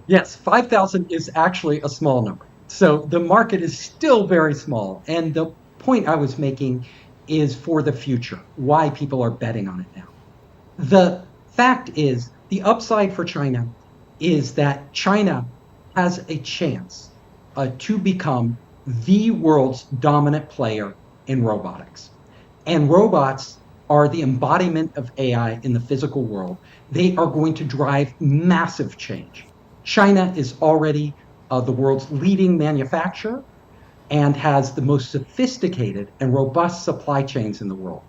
Yes, 5,000 is actually a small number. So the market is still very small. And the point I was making is for the future, why people are betting on it now. The fact is, the upside for China is that China has a chance to become the world's dominant player in robotics. And robots are the embodiment of AI in the physical world. They are going to drive massive change. China is already the world's leading manufacturer and has the most sophisticated and robust supply chains in the world.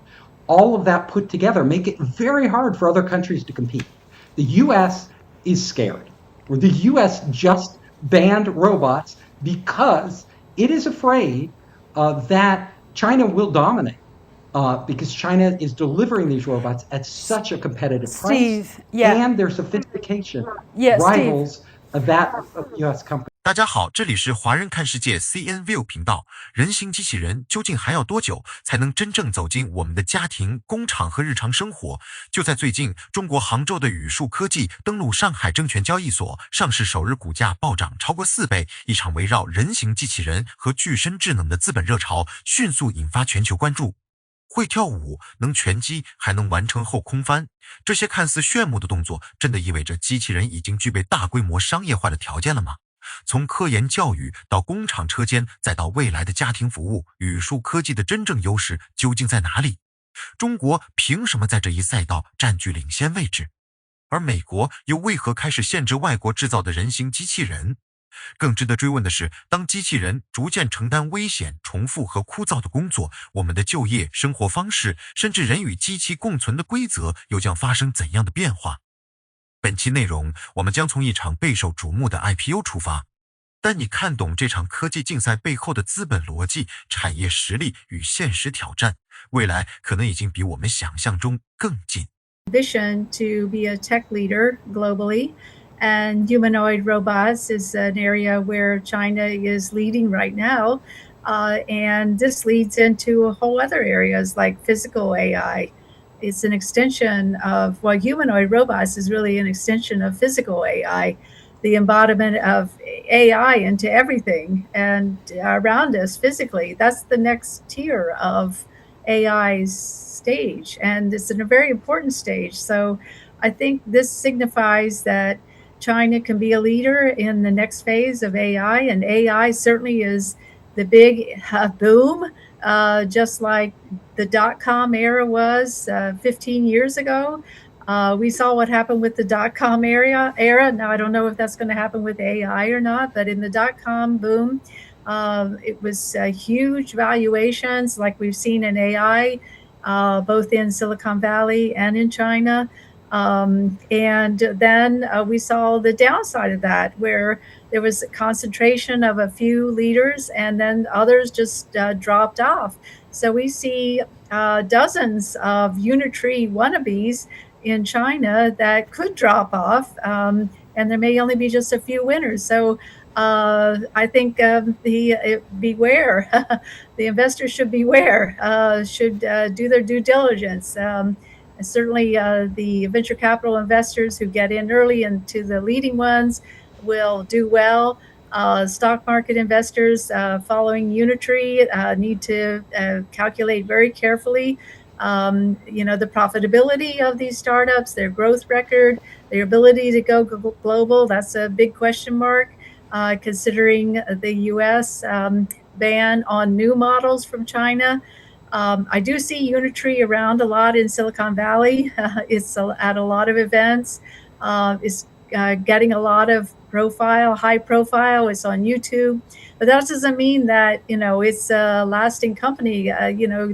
All of that put together make it very hard for other countries to compete. The US is scared. The US just banned robots because it is afraid that China will dominate. Because China is delivering these robots at such a competitive price, and their sophistication rivals that of U.S. companies. 大家好，这里是华人看世界 CNView 频道。人形机器人究竟还要多久才能真正走进我们的家庭、工厂和日常生活？就在最近，中国杭州的宇树科技登陆上海证券交易所，上市首日股价暴涨超过4倍，一场围绕人形机器人和具身智能的资本热潮迅速引发全球关注。会跳舞，能拳击，还能完成后空翻，这些看似炫目的动作，真的意味着机器人已经具备大规模商业化的条件了吗？从科研教育到工厂车间，再到未来的家庭服务，宇树科技的真正优势究竟在哪里？中国凭什么在这一赛道占据领先位置？而美国又为何开始限制外国制造的人形机器人？更值得追问的是，当机器人逐渐承担危险、重复和枯燥的工作，我们的就业、生活方式，甚至人与机器共存的规则又将发生怎样的变化？本期内容，我们将从一场备受瞩目的 IPO 出发，带你看懂这场科技竞赛背后的资本逻辑、产业实力与现实挑战，未来可能已经比我们想象中更近。Vision to be a tech leader globally, and humanoid robots is an area where China is leading right now, and this leads into a whole other areas like physical AI. It's an extension of humanoid robots is really an extension of physical AI, the embodiment of AI into everything and around us physically. That's the next tier of AI's stage, and it's a very important stage. So I think this signifies that China can be a leader in the next phase of AI, and AI certainly is the big boom, just like the dot-com era was 15 years ago. We saw what happened with the dot-com era. Now, I don't know if that's going to happen with AI or not, but in the dot-com boom, it was huge valuations like we've seen in AI, both in Silicon Valley and in China. And then we saw the downside of that, where there was a concentration of a few leaders and then others just dropped off. So we see dozens of Unitree wannabes in China that could drop off, and there may only be just a few winners. So I think beware. The investors should beware, should do their due diligence. And certainly the venture capital investors who get in early into the leading ones will do well. Stock market investors following Unitree need to calculate very carefully the profitability of these startups, their growth record, their ability to go global. That's a big question mark, considering the U.S. ban on new models from China. I do see Unitree around a lot in Silicon Valley. It's at a lot of events. It's getting a lot of high profile. It's on YouTube. But that doesn't mean that, it's a lasting company.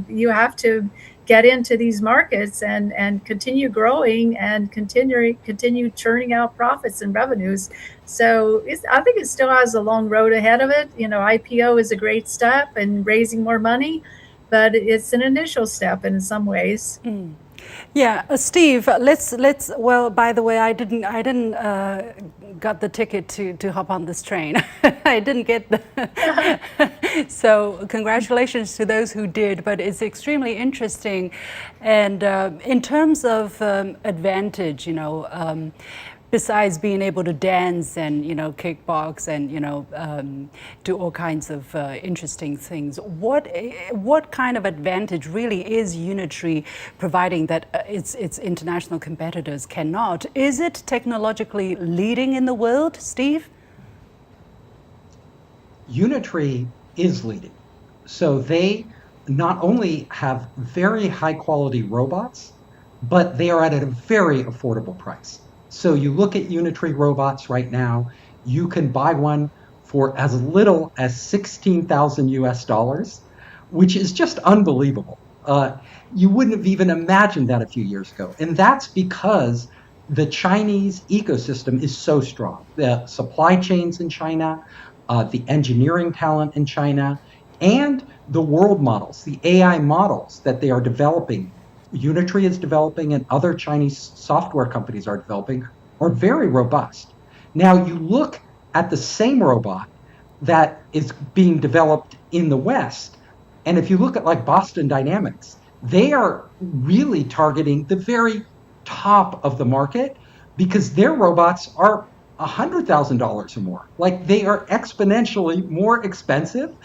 You have to get into these markets and continue growing and continue churning out profits and revenues. So I think it still has a long road ahead of it. IPO is a great step in raising more money, but it's an initial step in some ways. Yeah, Steve, let's. Well, by the way, I didn't got the ticket to hop on this train. I didn't get the. So congratulations to those who did. But it's extremely interesting, and in terms of advantage, besides being able to dance and kickbox and do all kinds of interesting things, what kind of advantage really is Unitree providing that its international competitors cannot? Is it technologically leading in the world, Steve? Unitree is leading. So they not only have very high quality robots, but they are at a very affordable price. So you look at Unitree robots right now, you can buy one for as little as 16,000 US dollars, which is just unbelievable. You wouldn't have even imagined that a few years ago. And that's because the Chinese ecosystem is so strong. The supply chains in China, the engineering talent in China, and the world models, the AI models that they are developing, Unitree is developing and other Chinese software companies are developing, are very robust. Now you look at the same robot that is being developed in the West, and if you look at like Boston Dynamics, they are really targeting the very top of the market because their robots are $100,000 or more. Like they are exponentially more expensive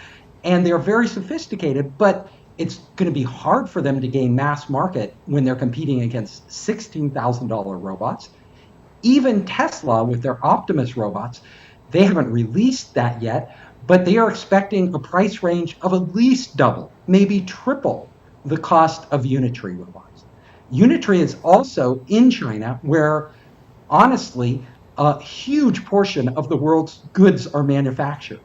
and they're very sophisticated, but it's going to be hard for them to gain mass market when they're competing against $16,000 robots. Even Tesla with their Optimus robots, they haven't released that yet, but they are expecting a price range of at least double, maybe triple the cost of Unitree robots. Unitree is also in China where, honestly, a huge portion of the world's goods are manufactured.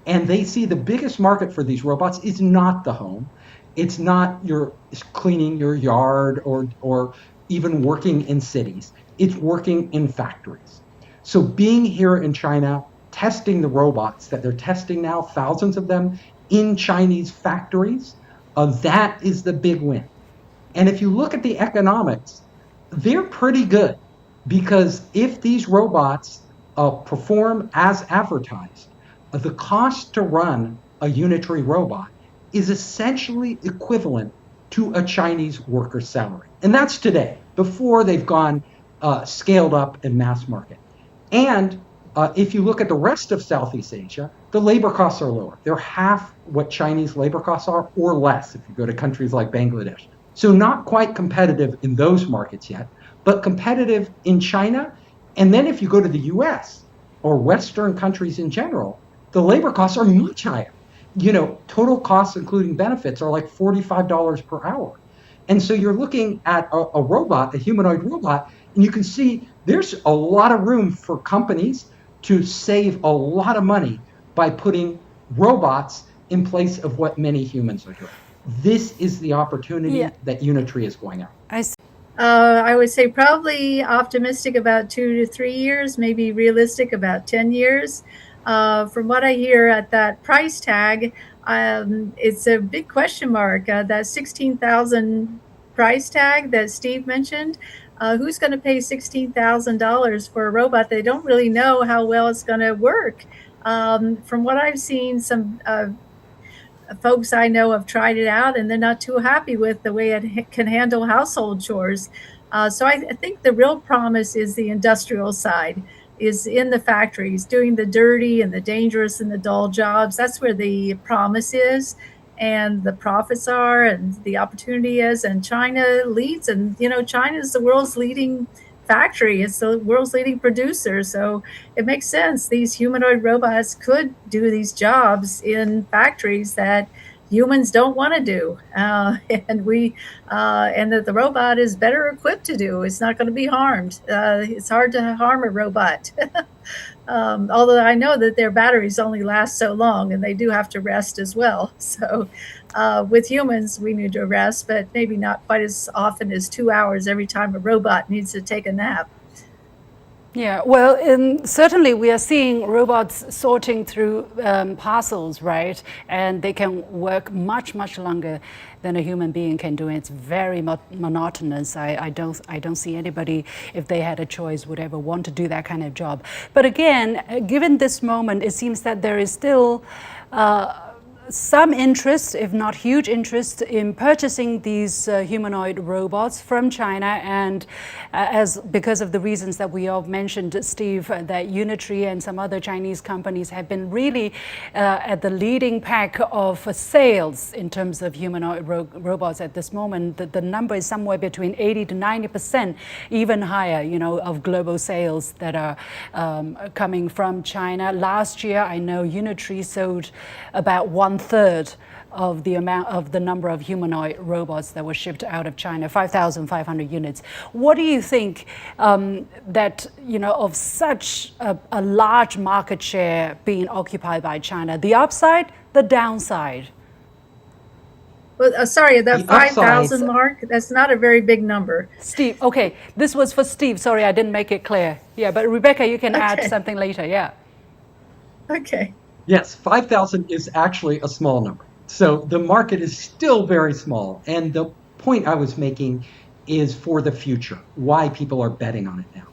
And they see the biggest market for these robots is not the home. It's not your cleaning your yard or even working in cities. It's working in factories. So being here in China, testing the robots that they're testing now, thousands of them in Chinese factories, that is the big win. And if you look at the economics, they're pretty good because if these robots perform as advertised, the cost to run a Unitree robot is essentially equivalent to a Chinese worker's salary. And that's today, before they've gone scaled up in mass market. And if you look at the rest of Southeast Asia, the labor costs are lower. They're half what Chinese labor costs are or less if you go to countries like Bangladesh. So not quite competitive in those markets yet, but competitive in China. And then if you go to the US or Western countries in general, the labor costs are much higher. Total costs, including benefits, are like $45 per hour. And so you're looking at a robot, a humanoid robot, and you can see there's a lot of room for companies to save a lot of money by putting robots in place of what many humans are doing. This is the opportunity that Unitree is going after. I would say probably optimistic about 2 to 3 years, maybe realistic about 10 years. From what I hear at that price tag, it's a big question mark. That 16,000 price tag that Steve mentioned, who's going to pay $16,000 for a robot? They don't really know how well it's going to work. From what I've seen, some folks I know have tried it out and they're not too happy with the way it can handle household chores. So I think the real promise is the industrial side, is in the factories, doing the dirty and the dangerous and the dull jobs. That's where the promise is and the profits are and the opportunity is. And China leads, and China is the world's leading factory. It's the world's leading producer. So it makes sense. These humanoid robots could do these jobs in factories that humans don't want to do, and that the robot is better equipped to do. It's not going to be harmed. It's hard to harm a robot. Although I know that their batteries only last so long and they do have to rest as well. So with humans, we need to rest, but maybe not quite as often as 2 hours every time a robot needs to take a nap. Yeah, well, certainly we are seeing robots sorting through parcels, right? And they can work much, much longer than a human being can do. And it's very monotonous. I don't see anybody, if they had a choice, would ever want to do that kind of job. But again, given this moment, it seems that there is still some interest, if not huge interest, in purchasing these humanoid robots from China, and because of the reasons that we all mentioned, Steve, that Unitree and some other Chinese companies have been really at the leading pack of sales in terms of humanoid robots at this moment. The number is somewhere between 80 to 90%, even higher, of global sales that are coming from China. Last year, I know Unitree sold about 1/3 of the number of humanoid robots that were shipped out of China, 5,500 units. What do you think that of such a large market share being occupied by China? The upside, the downside? Well, sorry, that The upside- 5,000 mark, that's not a very big number. Steve, okay, this was for Steve. Sorry, I didn't make it clear. Yeah, but Rebecca, you can add Okay. something later. Yeah. Okay. Yes, 5,000 is actually a small number. So the market is still very small. And the point I was making is for the future, why people are betting on it now.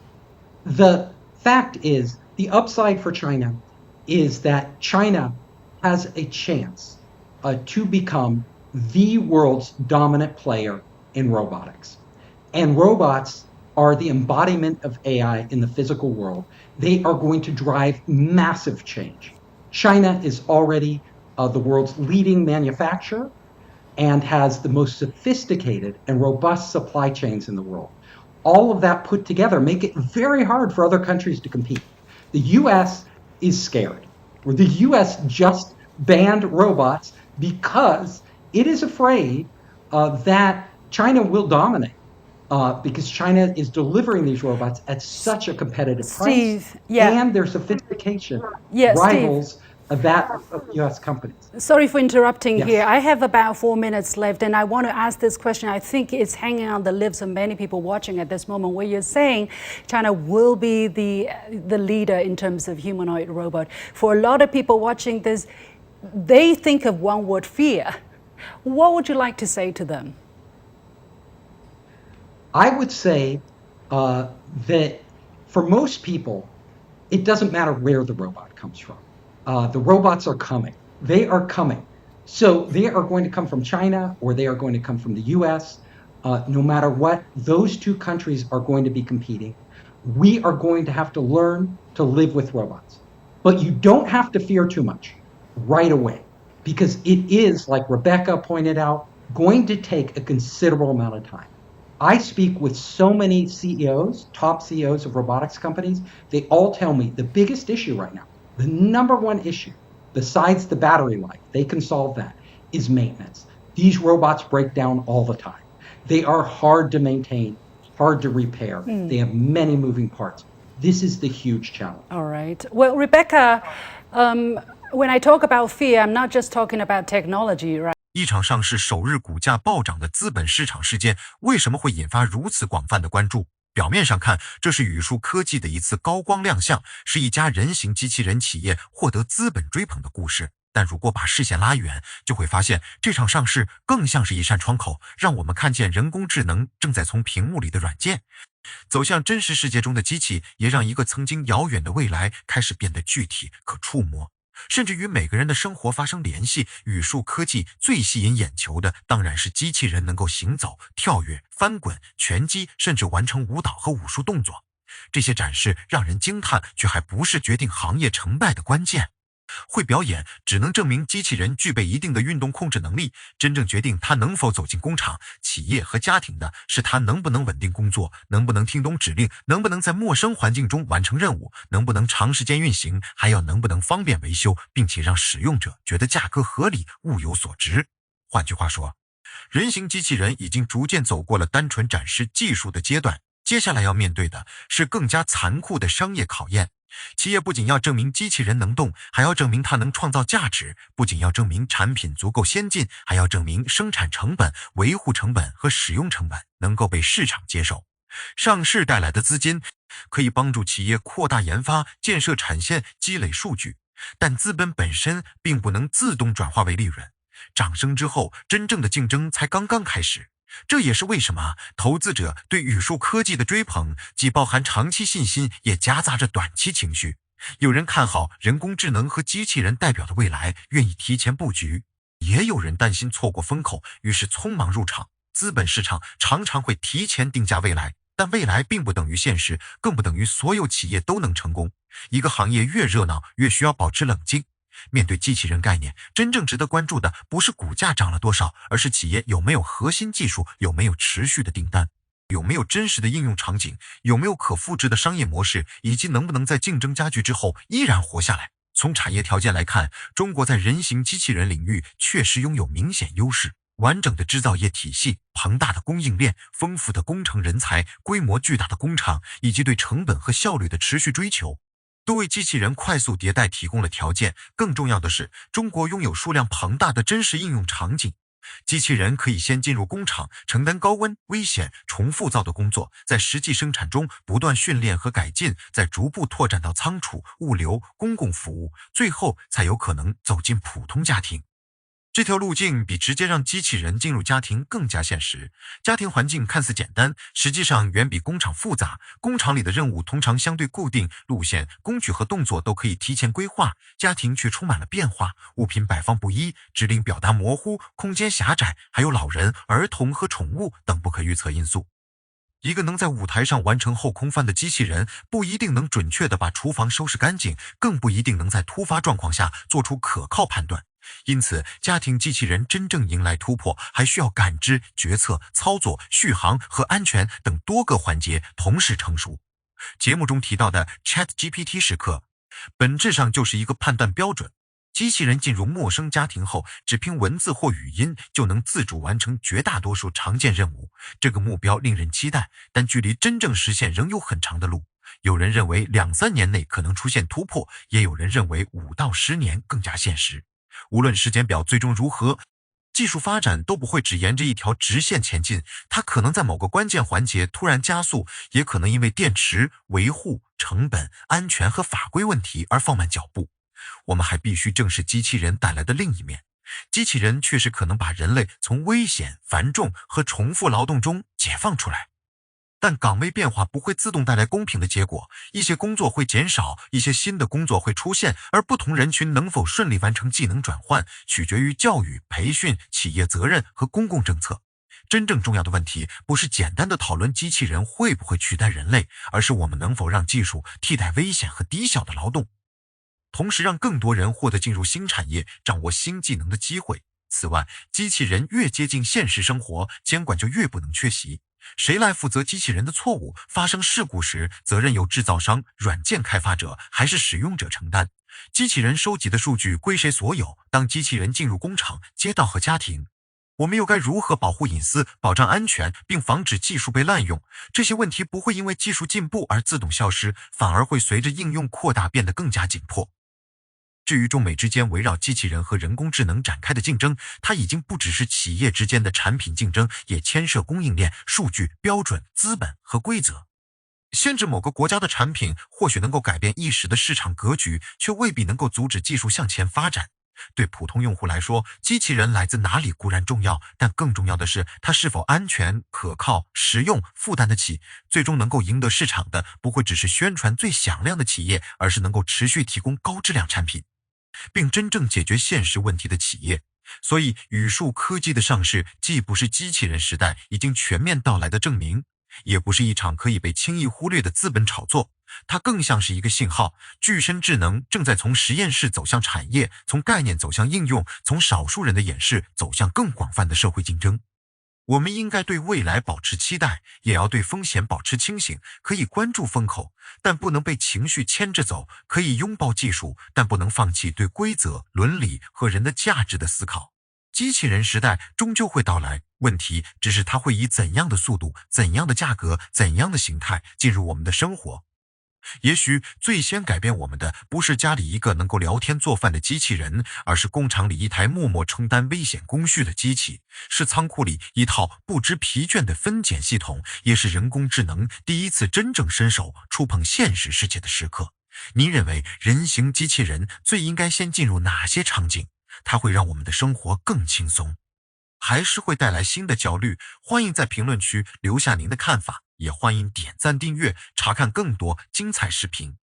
The fact is, the upside for China is that China has a chance to become the world's dominant player in robotics. And robots are the embodiment of AI in the physical world. They are going to drive massive change. China is already the world's leading manufacturer and has the most sophisticated and robust supply chains in the world. All of that put together make it very hard for other countries to compete. The US is scared. The US just banned robots because it is afraid that China will dominate. Because China is delivering these robots at such a competitive Steve, price, yeah. and their sophistication Yeah, rivals that of U.S. companies. Sorry for interrupting Yes. here. I have about 4 minutes left, and I want to ask this question. I think it's hanging on the lips of many people watching at this moment, where you're saying China will be the leader in terms of humanoid robot. For a lot of people watching this, they think of one word: fear. What would you like to say to them? I would say that for most people, it doesn't matter where the robot comes from. The robots are coming. They are coming. So they are going to come from China or they are going to come from the US. No matter what, those two countries are going to be competing. We are going to have to learn to live with robots. But you don't have to fear too much right away, because it is, like Rebecca pointed out, going to take a considerable amount of time. I speak with so many CEOs, top CEOs of robotics companies. They all tell me the biggest issue right now, the number one issue, besides the battery life, they can solve that, is maintenance. These robots break down all the time. They are hard to maintain, hard to repair. They have many moving parts. This is the huge challenge. All right. Well, Rebecca, when I talk about fear, I'm not just talking about technology, right? 一场上市首日股价暴涨的资本市场事件，为什么会引发如此广泛的关注？表面上看，这是宇树科技的一次高光亮相，是一家人形机器人企业获得资本追捧的故事。但如果把视线拉远，就会发现这场上市更像是一扇窗口，让我们看见人工智能正在从屏幕里的软件走向真实世界中的机器，也让一个曾经遥远的未来开始变得具体可触摸，甚至与每个人的生活发生联系。宇树科技最吸引眼球的当然是机器人能够行走、跳跃、翻滚、拳击，甚至完成舞蹈和武术动作。这些展示让人惊叹，却还不是决定行业成败的关键。会表演只能证明机器人具备一定的运动控制能力，真正决定它能否走进工厂、企业和家庭的是它能不能稳定工作，能不能听懂指令，能不能在陌生环境中完成任务，能不能长时间运行，还要能不能方便维修，并且让使用者觉得价格合理、物有所值。换句话说，人形机器人已经逐渐走过了单纯展示技术的阶段，接下来要面对的是更加残酷的商业考验。企业不仅要证明机器人能动，还要证明它能创造价值；不仅要证明产品足够先进，还要证明生产成本、维护成本和使用成本能够被市场接受。上市带来的资金可以帮助企业扩大研发、建设产线、积累数据，但资本本身并不能自动转化为利润。涨升之后，真正的竞争才刚刚开始。这也是为什么投资者对宇树科技的追捧既包含长期信心，也夹杂着短期情绪。有人看好人工智能和机器人代表的未来，愿意提前布局；也有人担心错过风口，于是匆忙入场。资本市场常常会提前定价未来，但未来并不等于现实，更不等于所有企业都能成功。一个行业越热闹，越需要保持冷静。面对机器人概念，真正值得关注的不是股价涨了多少，而是企业有没有核心技术，有没有持续的订单，有没有真实的应用场景，有没有可复制的商业模式，以及能不能在竞争加剧之后依然活下来。从产业条件来看，中国在人形机器人领域确实拥有明显优势。完整的制造业体系、庞大的供应链、丰富的工程人才、规模巨大的工厂，以及对成本和效率的持续追求，都为机器人快速迭代提供了条件。更重要的是，中国拥有数量庞大的真实应用场景。机器人可以先进入工厂，承担高温、危险、重复造的工作，在实际生产中不断训练和改进，再逐步拓展到仓储、物流、公共服务，最后才有可能走进普通家庭。这条路径比直接让机器人进入家庭更加现实。家庭环境看似简单，实际上远比工厂复杂。工厂里的任务通常相对固定，路线、工具和动作都可以提前规划，家庭却充满了变化，物品摆放不一，指令表达模糊，空间狭窄，还有老人、儿童和宠物等不可预测因素。一个能在舞台上完成后空翻的机器人，不一定能准确地把厨房收拾干净，更不一定能在突发状况下做出可靠判断。因此，家庭机器人真正迎来突破，还需要感知、决策、操作、续航和安全等多个环节同时成熟。节目中提到的 ChatGPT 时刻，本质上就是一个判断标准。机器人进入陌生家庭后，只凭文字或语音就能自主完成绝大多数常见任务。这个目标令人期待，但距离真正实现仍有很长的路。有人认为2-3年内可能出现突破，也有人认为5到10年更加现实。无论时间表最终如何，技术发展都不会只沿着一条直线前进，它可能在某个关键环节突然加速，也可能因为电池、维护、成本、安全和法规问题而放慢脚步。我们还必须正视机器人带来的另一面。机器人确实可能把人类从危险、繁重和重复劳动中解放出来。但岗位变化不会自动带来公平的结果，一些工作会减少，一些新的工作会出现，而不同人群能否顺利完成技能转换，取决于教育、培训、企业责任和公共政策。真正重要的问题不是简单的讨论机器人会不会取代人类，而是我们能否让技术替代危险和低效的劳动，同时让更多人获得进入新产业、掌握新技能的机会。此外，机器人越接近现实生活，监管就越不能缺席。谁来负责机器人的错误？发生事故时，责任由制造商、软件开发者还是使用者承担？机器人收集的数据归谁所有？当机器人进入工厂、街道和家庭，我们又该如何保护隐私、保障安全，并防止技术被滥用？这些问题不会因为技术进步而自动消失，反而会随着应用扩大变得更加紧迫。至于中美之间围绕机器人和人工智能展开的竞争，它已经不只是企业之间的产品竞争，也牵涉供应链、数据、标准、资本和规则。限制某个国家的产品或许能够改变一时的市场格局，却未必能够阻止技术向前发展。对普通用户来说，机器人来自哪里固然重要，但更重要的是它是否安全、可靠、实用、负担得起。最终能够赢得市场的，不会只是宣传最响亮的企业，而是能够持续提供高质量产品，并真正解决现实问题的企业。所以宇树科技的上市既不是机器人时代已经全面到来的证明，也不是一场可以被轻易忽略的资本炒作，它更像是一个信号，具身智能正在从实验室走向产业，从概念走向应用，从少数人的演示走向更广泛的社会竞争。我们应该对未来保持期待，也要对风险保持清醒，可以关注风口，但不能被情绪牵着走，可以拥抱技术，但不能放弃对规则、伦理和人的价值的思考。机器人时代终究会到来，问题只是它会以怎样的速度、怎样的价格、怎样的形态进入我们的生活。也许最先改变我们的不是家里一个能够聊天做饭的机器人，而是工厂里一台默默承担危险工序的机器，是仓库里一套不知疲倦的分拣系统，也是人工智能第一次真正伸手触碰现实世界的时刻。您认为人形机器人最应该先进入哪些场景？它会让我们的生活更轻松，还是会带来新的焦虑？欢迎在评论区留下您的看法，也欢迎点赞订阅，查看更多精彩视频。